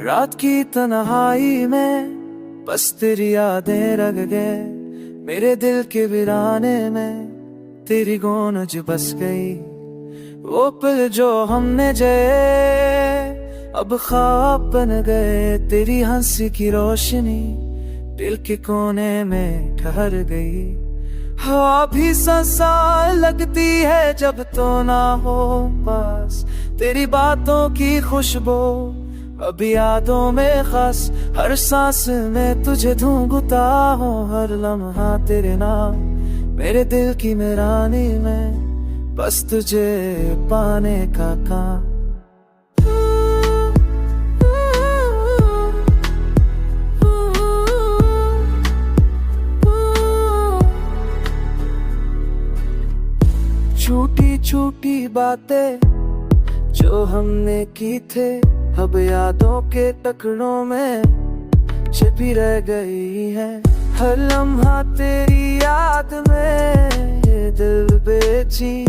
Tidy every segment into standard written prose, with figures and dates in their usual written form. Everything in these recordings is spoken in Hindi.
रात की तन्हाई में बस तेरी यादें रग गए, मेरे दिल के वीराने में तेरी गूंज बस गई। वो पल जो हमने जए अब ख्वाब बन गए, तेरी हंसी की रोशनी दिल के कोने में ठहर गई। हवा भी सांसा लगती है जब तो ना हो पास, तेरी बातों की खुशबू अब यादों में खास। हर सांस में तुझे ढूंढता हूँ, हर लम्हा तेरे नाम मेरे दिल की मेरानी में, बस तुझे पाने का काम। छोटी छोटी बातें जो हमने की थे अब यादों के टकरों में छिपी रह गई है। हर लम्हा तेरी याद में ये दिल बेचैन,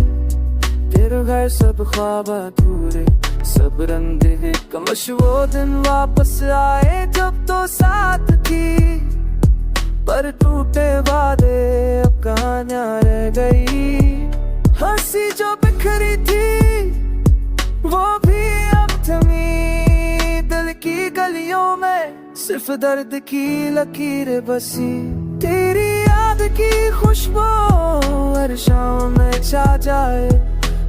तेरे घर सब ख्वाब अधूरे सब रंग है कमश। वो दिन वापस आए जब तो साथ थी, पर टूटे वादे अब कहानियां रह गई। हंसी जो बिखरी थी वो भी अब थमी, दिल की गलियों में सिर्फ दर्द की लकीर बसी। तेरी याद की खुशबू हर शाम में छा जाए,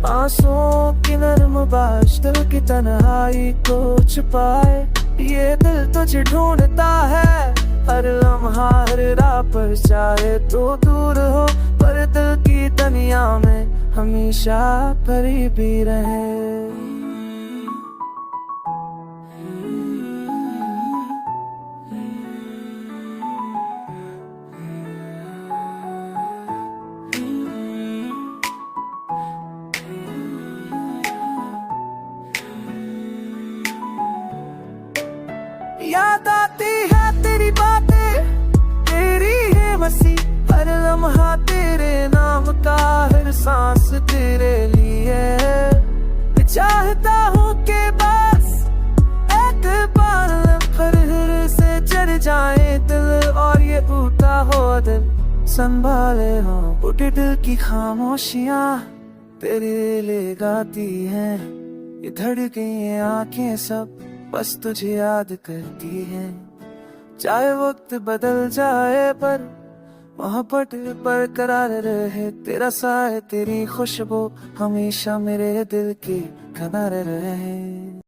आंसुओं की नरम बारिश दिल की तन्हाई को छुपाए। ये दिल तुझे ढूंढता है हर लम्हा हर राह पर, चाहे तो दूर हो पर दिल की दुनिया में हमेशा करीबी रहे। याद आती है तेरी बातें, तेरी है मसी हर लम्हा तेरे नाम का, हर सांस तेरे लिए। चाहता हूँ कि बस एक बार फिर से चढ़ जाए दिल, और ये टूटा हो दिल संभाले हो। टूटे दिल की खामोशियाँ तेरे लिए गाती हैं, ये धड़की आंखें सब बस तुझे याद करती हैं। चाहे वक्त बदल जाए पर मोहब्बत बरकरार रहे, तेरा साए तेरी खुशबू हमेशा मेरे दिल के किनारे रहे।